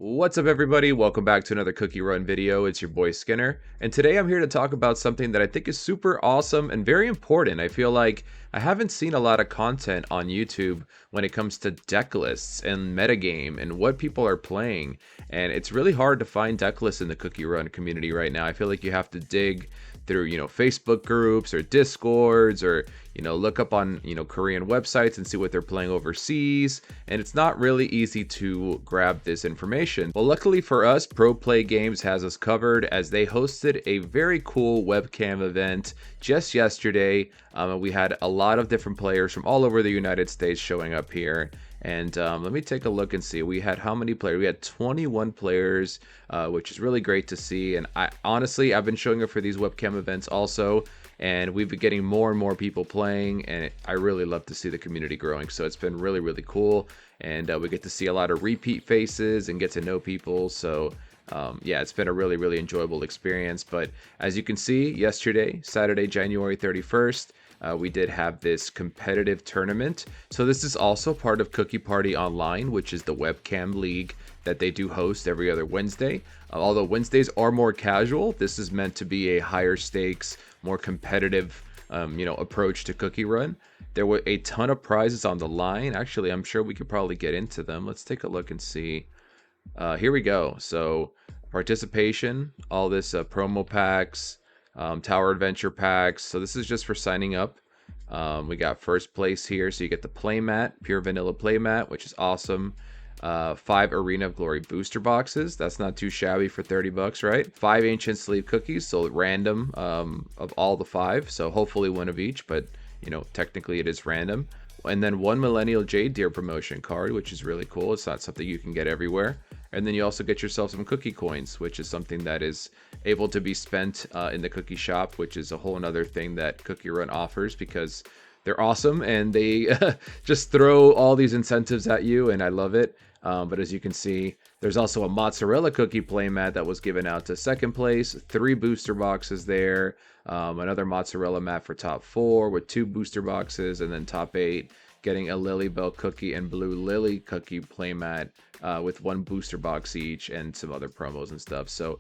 What's up, everybody? Welcome back to another Cookie Run video. It's your boy Skinner, and today I'm here to talk about something that I think is super awesome and very important. I feel like I haven't seen a lot of content on YouTube when it comes to deck lists and metagame and what people are playing, and it's really hard to find deck lists in the Cookie Run community right now. I feel like you have to dig through, Facebook groups or Discords or, look up on, Korean websites and see what they're playing overseas. And it's not really easy to grab this information. Well, luckily for us, Pro Play Games has us covered as they hosted a very cool webcam event just yesterday. We had a lot of different players from all over the United States showing up here. And let me take a look and see. We had how many players? We had 21 players, which is really great to see. And I've been showing up for these webcam events also, and we've been getting more and more people playing, and I really love to see the community growing. So it's been really, really cool, and we get to see a lot of repeat faces and get to know people. So yeah, it's been a really, really enjoyable experience. But as you can see, yesterday, Saturday, January 31st, we did have this competitive tournament. So this is also part of Cookie Party Online, which is the webcam league that they do host every other Wednesday. Although Wednesdays are more casual, this is meant to be a higher stakes, more competitive, approach to Cookie Run. There were a ton of prizes on the line. Actually, I'm sure we could probably get into them. Let's take a look and see. Here we go. So participation, all this promo packs, tower adventure packs. So this is just for signing up. We got first place here, so you get the playmat, pure vanilla playmat, which is awesome. 5 Arena of Glory booster boxes. That's not too shabby for 30 bucks, right? 5 ancient sleeve cookies, so random of all the 5. So hopefully one of each, but technically it is random. And then 1 Millennial Jade Deer promotion card, which is really cool. It's not something you can get everywhere. And then you also get yourself some cookie coins, which is something that is able to be spent in the cookie shop, which is a whole another thing that Cookie Run offers because they're awesome and they just throw all these incentives at you, and I love it. But as you can see, there's also a mozzarella cookie playmat that was given out to second place. 3 booster boxes there. Another mozzarella mat for top 4 with 2 booster boxes, and then top 8 getting a Lily Bell cookie and blue lily cookie playmat with 1 booster box each and some other promos and stuff. So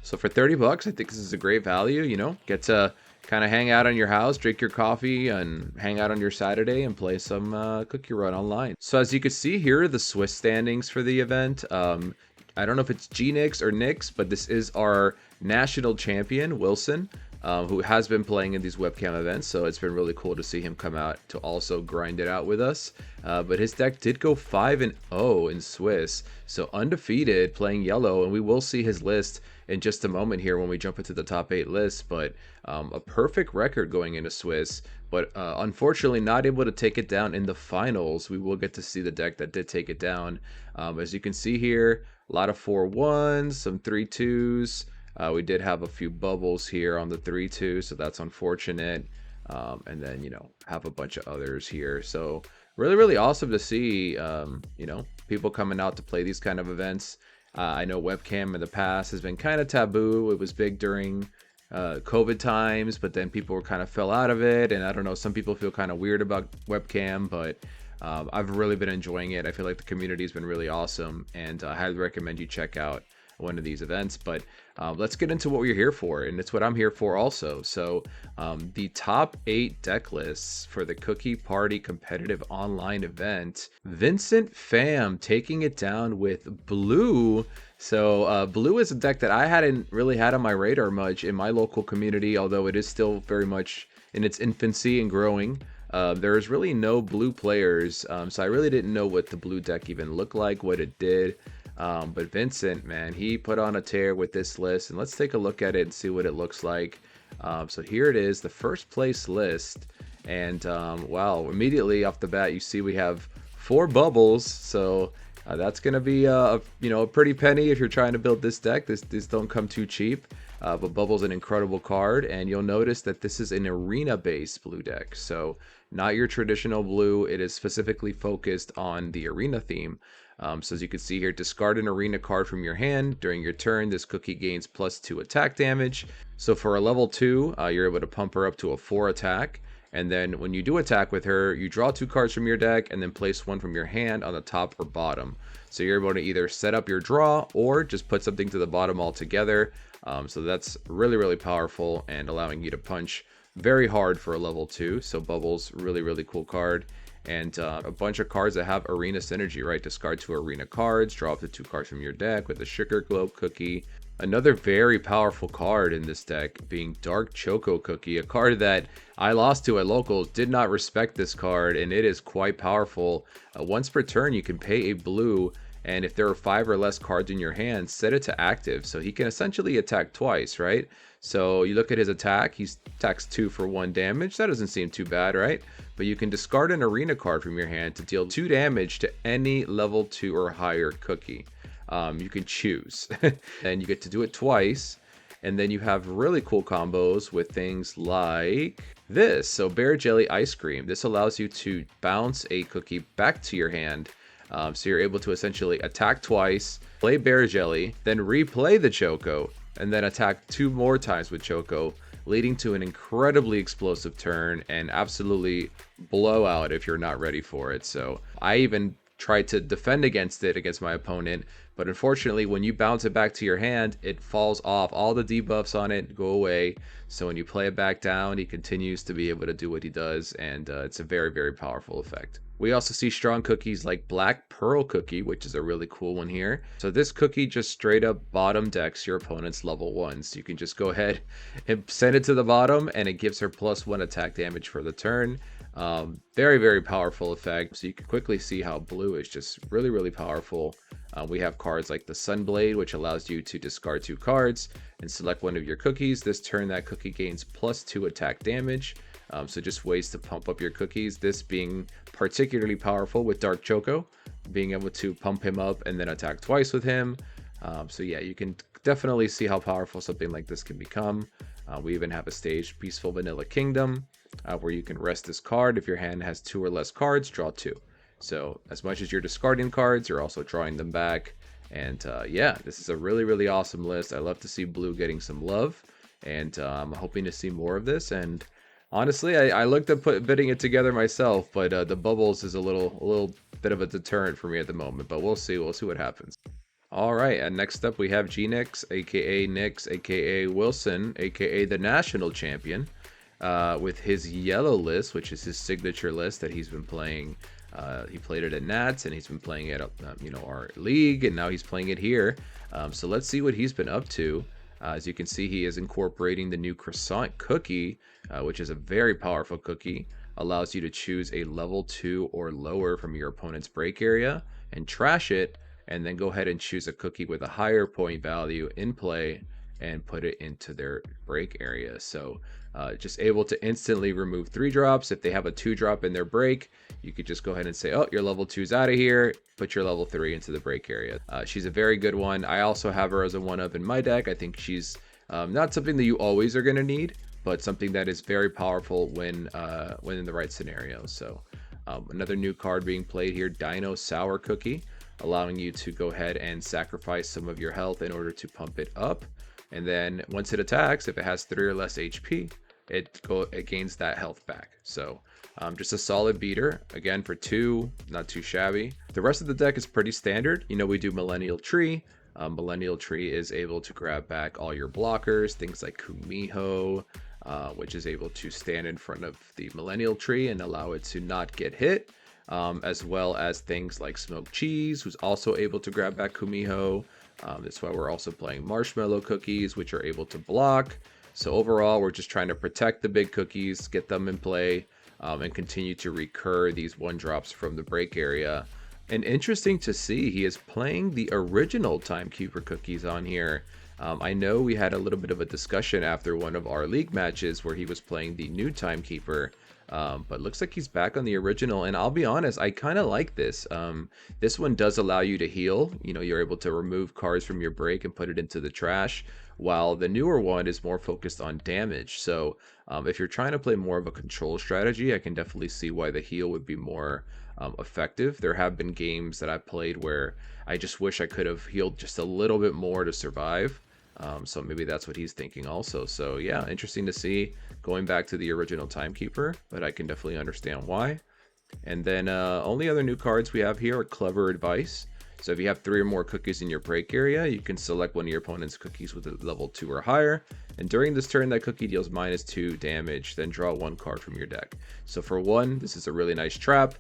for 30 bucks, I think this is a great value. Get to kind of hang out on your house, drink your coffee, and hang out on your Saturday and play some Cookie Run online. So as you can see, here are the Swiss standings for the event. I don't know if it's G-Nix or Nix, but this is our national champion, Wilson, who has been playing in these webcam events. So it's been really cool to see him come out to also grind it out with us. But his deck did go 5-0 in Swiss, so undefeated playing yellow, and we will see his list in just a moment here when we jump into the top 8 list. But a perfect record going into Swiss, but unfortunately not able to take it down in the finals. We will get to see the deck that did take it down. As you can see here, a lot of 4-1s, some 3-2s. We did have a few bubbles here on the 3-2, so that's unfortunate. And then, have a bunch of others here. So really, really awesome to see, people coming out to play these kind of events. I know webcam in the past has been kind of taboo. It was big during COVID times, but then people kind of fell out of it. And I don't know, some people feel kind of weird about webcam, but I've really been enjoying it. I feel like the community has been really awesome, and I highly recommend you check out one of these events. But let's get into what we're here for, and it's what I'm here for also. So the top 8 deck lists for the Cookie Party competitive online event. Vincent Pham taking it down with blue. So blue is a deck that I hadn't really had on my radar much in my local community, although it is still very much in its infancy and growing. There's really no blue players, so I really didn't know what the blue deck even looked like, what it did. But Vincent, man, he put on a tear with this list, and let's take a look at it and see what it looks like. So here it is, the first place list, and wow, immediately off the bat, you see we have 4 bubbles. So that's gonna be a pretty penny if you're trying to build this deck. These don't come too cheap. But Bubble's an incredible card, and you'll notice that this is an arena-based blue deck. So not your traditional blue. It is specifically focused on the arena theme. So as you can see here, discard an arena card from your hand. During your turn, this cookie gains +2 attack damage. So for a level 2, you're able to pump her up to a 4 attack. And then when you do attack with her, you draw 2 cards from your deck and then place 1 from your hand on the top or bottom. So you're able to either set up your draw or just put something to the bottom altogether. So that's really, really powerful and allowing you to punch very hard for a level 2. So Bubbles, really, really cool card. And a bunch of cards that have arena synergy, right? Discard 2 arena cards, draw up to 2 cards from your deck with a Sugar Globe Cookie. Another very powerful card in this deck being Dark Choco Cookie, a card that I lost to at locals, did not respect this card, and it is quite powerful. Once per turn, you can pay a blue, and if there are 5 or less cards in your hand, set it to active, so he can essentially attack twice, right? So you look at his attack, he attacks 2 for 1 damage. That doesn't seem too bad, right? But you can discard an arena card from your hand to deal 2 damage to any level 2 or higher cookie. You can choose and you get to do it twice, and then you have really cool combos with things like this. So Bear Jelly Ice Cream, this allows you to bounce a cookie back to your hand, so you're able to essentially attack twice, play Bear Jelly, then replay the Choco, and then attack 2 more times with Choco, leading to an incredibly explosive turn and absolutely blowout if you're not ready for it. So I even tried to defend against it against my opponent, but unfortunately when you bounce it back to your hand, it falls off. All the debuffs on it go away, so when you play it back down, he continues to be able to do what he does, and it's a very, very powerful effect. We also see strong cookies like Black Pearl Cookie, which is a really cool one here. So this cookie just straight up bottom decks your opponent's level 1. So you can just go ahead and send it to the bottom, and it gives her +1 attack damage for the turn. Very, very powerful effect. So you can quickly see how blue is just really, really powerful. We have cards like the Sunblade, which allows you to discard 2 cards and select one of your cookies. This turn, that cookie gains +2 attack damage. So just ways to pump up your cookies. This being particularly powerful with Dark Choco, being able to pump him up and then attack twice with him. So yeah, you can definitely see how powerful something like this can become. We even have a stage, Peaceful Vanilla Kingdom, where you can rest this card. If your hand has 2 or less cards, draw 2. So as much as you're discarding cards, you're also drawing them back. And yeah, this is a really, really awesome list. I love to see blue getting some love, and I'm hoping to see more of this. And honestly, I looked at putting it together myself, but the Bubbles is a little bit of a deterrent for me at the moment. But we'll see what happens. All right, and next up we have G-Nix, aka Nix, aka Wilson, aka the national champion, with his yellow list, which is his signature list that he's been playing. He played it at Nats, and he's been playing it at our league, and now he's playing it here. So let's see what he's been up to. As you can see, he is incorporating the new croissant cookie, which is a very powerful cookie. Allows you to choose a level 2 or lower from your opponent's break area and trash it, and then go ahead and choose a cookie with a higher point value in play and put it into their break area. So just able to instantly remove 3 drops. If they have a 2 drop in their break, you could just go ahead and say, oh, your level 2's out of here, put your level 3 into the break area. She's a very good one. I also have her as a 1-up in my deck. I think she's not something that you always are going to need, but something that is very powerful when in the right scenario. So another new card being played here, Dino Sour Cookie, allowing you to go ahead and sacrifice some of your health in order to pump it up. And then once it attacks, if it has 3 or less HP, it gains that health back. So just a solid beater, again for 2, not too shabby. The rest of the deck is pretty standard. We do Millennial Tree. Millennial Tree is able to grab back all your blockers, things like Kumiho, which is able to stand in front of the Millennial Tree and allow it to not get hit. As well as things like Smoked Cheese, who's also able to grab back Kumiho. That's why we're also playing Marshmallow Cookies, which are able to block. So overall, we're just trying to protect the big cookies, get them in play, and continue to recur these 1-drops from the break area. And interesting to see, he is playing the original Timekeeper cookies on here. I know we had a little bit of a discussion after one of our league matches where he was playing the new Timekeeper. But looks like he's back on the original, and I'll be honest, I kind of like this. This one does allow you to heal. You're able to remove cards from your break and put it into the trash, while the newer one is more focused on damage. So if you're trying to play more of a control strategy, I can definitely see why the heal would be more effective. There have been games that I've played where I just wish I could have healed just a little bit more to survive. So maybe that's what he's thinking also. So yeah, interesting to see going back to the original Timekeeper, but I can definitely understand why. And then only other new cards we have here are Clever Advice. So if you have 3 or more cookies in your break area, you can select one of your opponent's cookies with a level 2 or higher. And during this turn, that cookie deals -2 damage, then draw 1 card from your deck. So for 1, this is a really nice trap.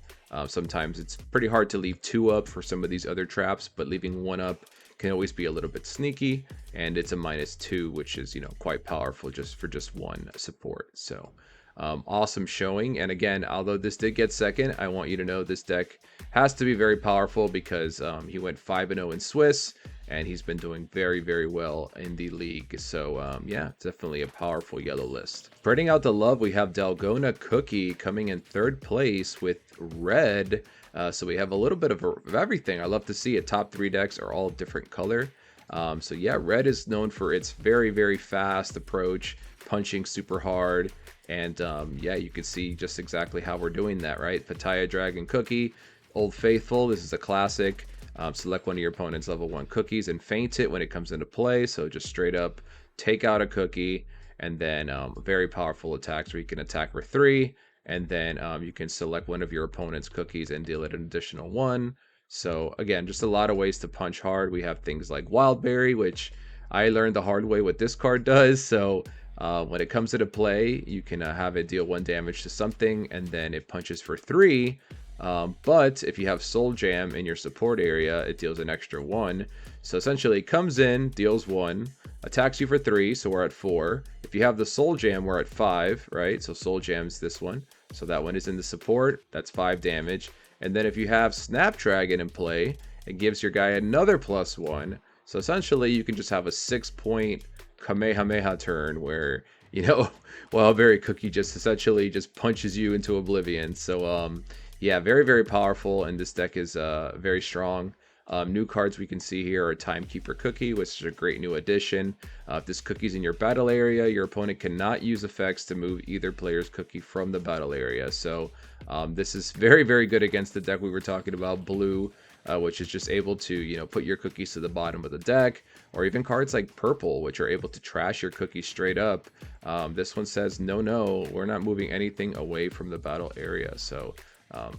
Sometimes it's pretty hard to leave 2 up for some of these other traps, but leaving 1 up can always be a little bit sneaky, and it's a -2, which is, quite powerful just for just 1 support. So awesome showing. And again, although this did get second, I want you to know this deck has to be very powerful because he went 5-0 in Swiss, and he's been doing very, very well in the league. So yeah, definitely a powerful yellow list. Spreading out the love, we have Dalgona Cookie coming in 3rd place with red. So we have a little bit of everything. I love to see it. Top 3 decks are all different color. So yeah, red is known for its very, very fast approach, punching super hard. And yeah, you can see just exactly how we're doing that, right? Pitaya Dragon Cookie, Old Faithful. This is a classic. Select one of your opponent's level 1 cookies and feint it when it comes into play. So just straight up take out a cookie, and then very powerful attacks where you can attack for 3. And then you can select one of your opponent's cookies and deal it an additional 1. So again, just a lot of ways to punch hard. We have things like Wildberry, which I learned the hard way what this card does. So when it comes into play, you can have it deal 1 damage to something, and then it punches for 3. But if you have Soul Jam in your support area, it deals an extra 1. So essentially it comes in, deals 1, attacks you for 3, so we're at 4. If you have the Soul Jam, we're at 5, right? So Soul Jam's this one. So that one is in the support, that's 5 damage. And then if you have Snapdragon in play, it gives your guy another +1. So essentially you can just have a 6-point Kamehameha turn where, Wildberry Cookie just essentially just punches you into oblivion. So yeah, very, very powerful, and this deck is very strong. New cards we can see here are Timekeeper Cookie, which is a great new addition. If this cookie's in your battle area, your opponent cannot use effects to move either player's cookie from the battle area. So this is very, very good against the deck we were talking about, blue, which is just able to, put your cookies to the bottom of the deck, or even cards like purple, which are able to trash your cookies straight up. This one says, no, we're not moving anything away from the battle area. So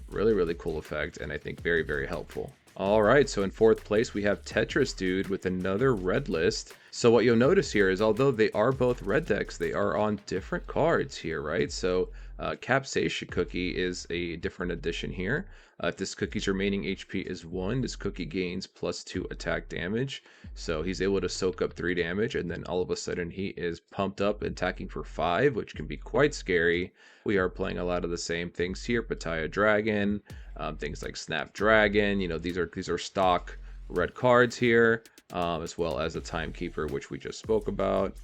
really, really cool effect, and I think very, very helpful. All right, so in 4th place, we have Tetris Dude with another red list. So what you'll notice here is, although they are both red decks, they are on different cards here, right? So Capsaicin Cookie is a different addition here. If this cookie's remaining HP is 1, this cookie gains +2 attack damage. So he's able to soak up 3 damage, and then all of a sudden he is pumped up attacking for 5, which can be quite scary. We are playing a lot of the same things here. Pitaya Dragon, things like Snapdragon. These are stock red cards here, as well as a Timekeeper, which we just spoke about.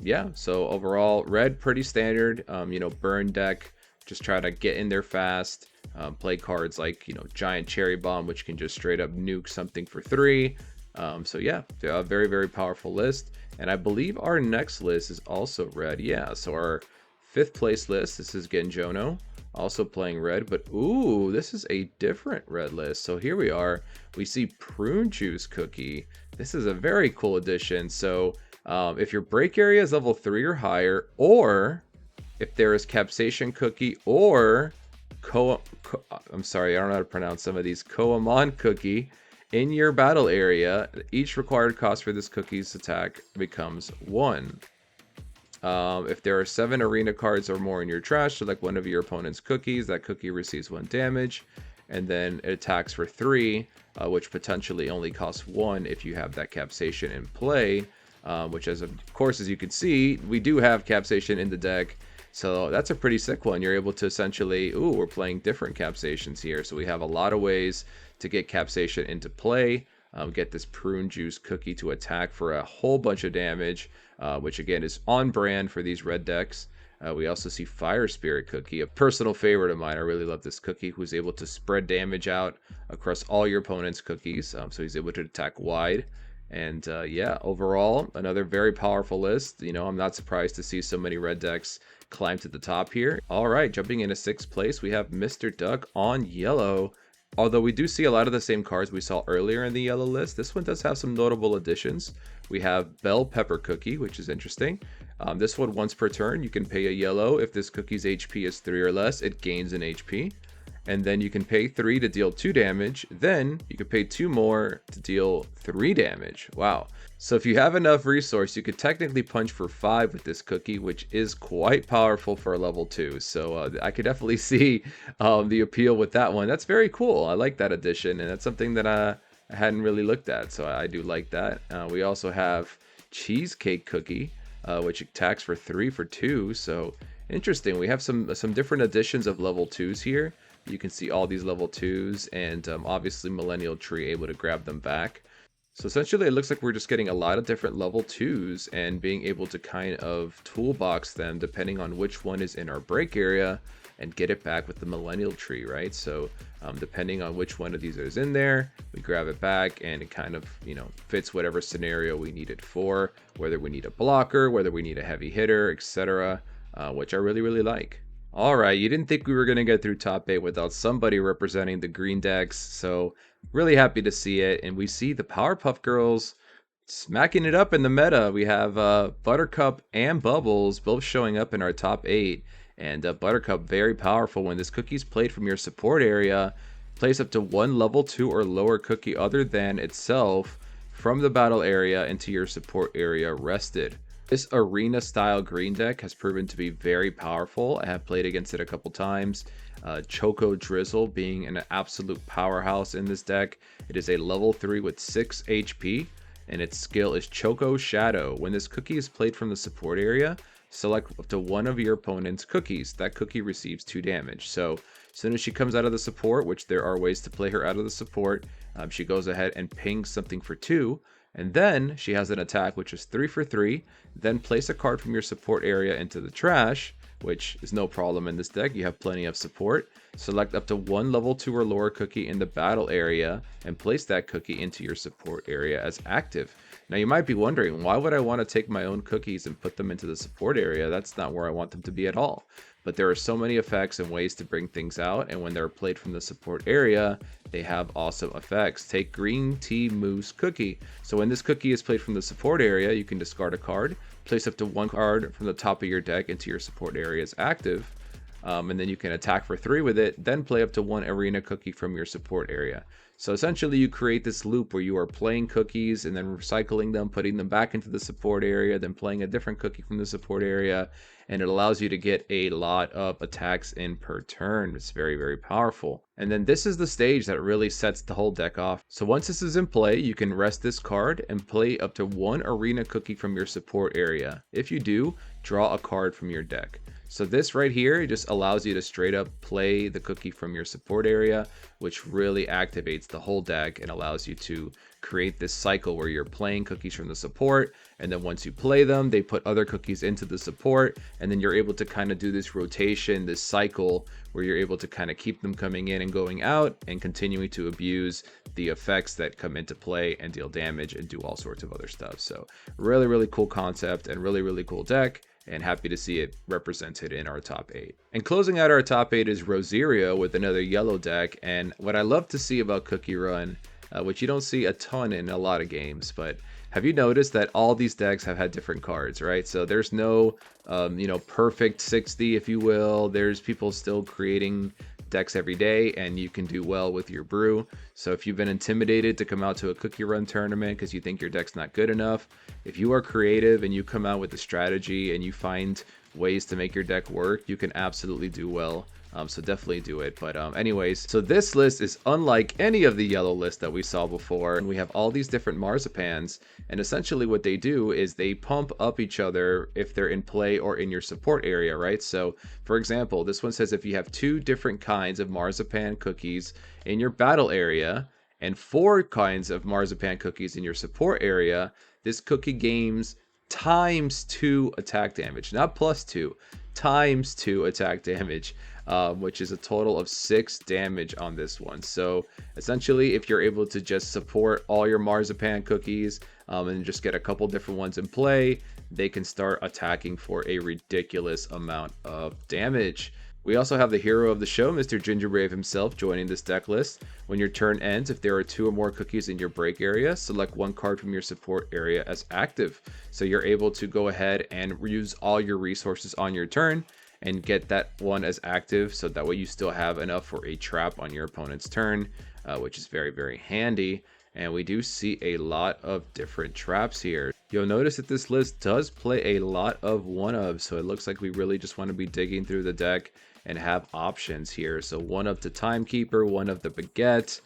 Yeah, so overall, red pretty standard. Burn deck, just try to get in there fast. Play cards like Giant Cherry Bomb, which can just straight up nuke something for 3. So yeah, a very, very powerful list. And I believe our next list is also red. Yeah, so our 5th place list, this is Genjono, also playing red, but ooh, this is a different red list. So here we are, we see Prune Juice Cookie. This is a very cool addition. So if your break area is level 3 or higher, or if there is Capsaicin Cookie or I'm sorry, I don't know how to pronounce some of these, Koamon Cookie in your battle area, each required cost for this cookie's attack becomes 1. If there are 7 arena cards or more in your trash, select one of your opponent's cookies. That cookie receives 1 damage, and then it attacks for 3, which potentially only costs 1 if you have that Capsaicin in play, which of course, as you can see, we do have Capsaicin in the deck. So that's a pretty sick one. You're able to essentially, we're playing different Capsaicins here. So we have a lot of ways to get Capsaicin into play. Get this Prune Juice Cookie to attack for a whole bunch of damage, which again is on brand for these red decks. We also see Fire Spirit Cookie, a personal favorite of mine. I really love this cookie, who's able to spread damage out across all your opponent's cookies. So he's able to attack wide. And yeah, overall, another very powerful list. I'm not surprised to see so many red decks climb to the top here. All right, jumping into 6th place, we have Mr. Duck on yellow. Although we do see a lot of the same cards we saw earlier in the yellow list, this one does have some notable additions. We have Bell Pepper Cookie, which is interesting. This one, once per turn, you can pay a yellow. If this cookie's HP is 3 or less, it gains an HP. and then you can pay 3 to deal 2 damage. Then you can pay 2 more to deal 3 damage. Wow. So if you have enough resource, you could technically punch for 5 with this cookie, which is quite powerful for a level 2. So I could definitely see the appeal with that one. That's very cool. I like that addition, and that's something that I hadn't really looked at. So I do like that. We also have cheesecake cookie, which attacks for 3 for 2. So interesting. We have some different additions of level 2s here. You can see all these level 2s, and obviously Millennial Tree able to grab them back. So essentially it looks like we're just getting a lot of different level 2s and being able to kind of toolbox them depending on which one is in our break area and get it back with the Millennial Tree, right? So depending on which one of these is in there, we grab it back and it kind of, you know, fits whatever scenario we need it for, whether we need a blocker, whether we need a heavy hitter, etc., which I really like. All right, you didn't think we were going to get through top 8 without somebody representing the green decks, so really happy to see it. And we see the Powerpuff Girls smacking it up in the meta. We have Buttercup and Bubbles both showing up in our top 8. And Buttercup, very powerful. When this cookie's played from your support area, place up to 1 level 2 or lower cookie other than itself from the battle area into your support area rested. This arena style green deck has proven to be very powerful. I have played against it a couple times. Choco Drizzle being an absolute powerhouse in this deck. It is a level 3 with 6 HP, and its skill is Choco Shadow. When this cookie is played from the support area, select up to one of your opponent's cookies. That cookie receives 2 damage. So as soon as she comes out of the support, which there are ways to play her out of the support, she goes ahead and pings something for 2. And then she has an attack which is 3 for 3. Then place a card from your support area into the trash, which is no problem in this deck. You have plenty of support. Select up to 1 level 2 or lower cookie in the battle area and place that cookie into your support area as active. Now you might be wondering, why would I want to take my own cookies and put them into the support area? That's not where I want them to be at all. But there are so many effects and ways to bring things out, and when they're played from the support area, they have awesome effects. Take Green Tea Mousse Cookie. So when this cookie is played from the support area, you can discard a card, place up to 1 card from the top of your deck into your support area as active, and then you can attack for 3 with it, then play up to 1 arena cookie from your support area. So essentially you create this loop where you are playing cookies and then recycling them, putting them back into the support area, then playing a different cookie from the support area, and it allows you to get a lot of attacks in per turn. It's very powerful. And then this is the stage that really sets the whole deck off. So once this is in play, you can rest this card and play up to 1 arena cookie from your support area. If you do, draw a card from your deck. So this right here just allows you to straight up play the cookie from your support area, which really activates the whole deck and allows you to create this cycle where you're playing cookies from the support, and then once you play them, they put other cookies into the support, and then you're able to kind of do this rotation, this cycle where you're able to kind of keep them coming in and going out and continuing to abuse the effects that come into play and deal damage and do all sorts of other stuff. So really cool concept and really cool deck, and happy to see it represented in our top 8. And closing out our top 8 is Rosario with another yellow deck. And what I love to see about CookieRun, which you don't see a ton in a lot of games, but have you noticed that all these decks have had different cards, right? So there's no, perfect 60, if you will. There's people still creating decks every day, and you can do well with your brew. So if you've been intimidated to come out to a CookieRun tournament because you think your deck's not good enough, if you are creative and you come out with a strategy and you find ways to make your deck work, you can absolutely do well. So definitely do it. But anyways, so this list is unlike any of the yellow lists that we saw before. And we have all these different marzipans, and essentially what they do is they pump up each other if they're in play or in your support area, right? So for example, this one says if you have 2 different kinds of marzipan cookies in your battle area and 4 kinds of marzipan cookies in your support area, this cookie gains ×2 attack damage, not +2, ×2 attack damage, which is a total of 6 damage on this one. So essentially, if you're able to just support all your marzipan cookies and just get a couple different ones in play, they can start attacking for a ridiculous amount of damage. We also have the hero of the show, Mr. Gingerbrave himself, joining this deck list. When your turn ends, if there are 2 or more cookies in your break area, select 1 card from your support area as active. So you're able to go ahead and use all your resources on your turn and get that one as active, so that way you still have enough for a trap on your opponent's turn, which is very, very handy. And we do see a lot of different traps here. You'll notice that this list does play a lot of one-ups, so it looks like we really just want to be digging through the deck and have options here. So 1-up to Timekeeper, 1-up to Baguette.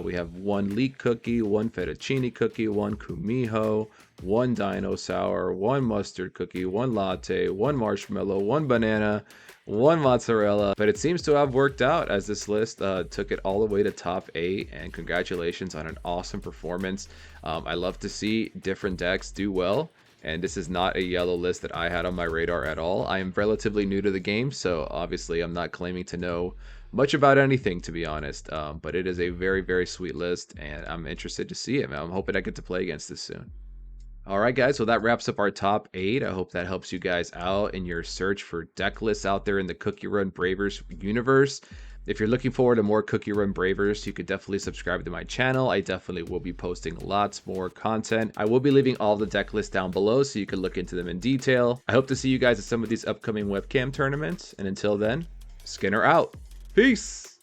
We have 1 leek cookie, 1 fettuccine cookie, 1 kumiho, 1 dino sour, 1 mustard cookie, 1 latte, 1 marshmallow, 1 banana, 1 mozzarella. But it seems to have worked out, as this list took it all the way to top 8, and congratulations on an awesome performance. I love to see different decks do well, and this is not a yellow list that I had on my radar at all. I am relatively new to the game, so obviously I'm not claiming to know much about anything, to be honest, but it is a very, very sweet list, and I'm interested to see it. I'm hoping I get to play against this soon. Alright guys, well that wraps up our top 8. I hope that helps you guys out in your search for deck lists out there in the CookieRun Bravers universe. If you're looking forward to more CookieRun Bravers, you could definitely subscribe to my channel. I definitely will be posting lots more content. I will be leaving all the deck lists down below so you can look into them in detail. I hope to see you guys at some of these upcoming webcam tournaments, and until then, Skinner out. Peace!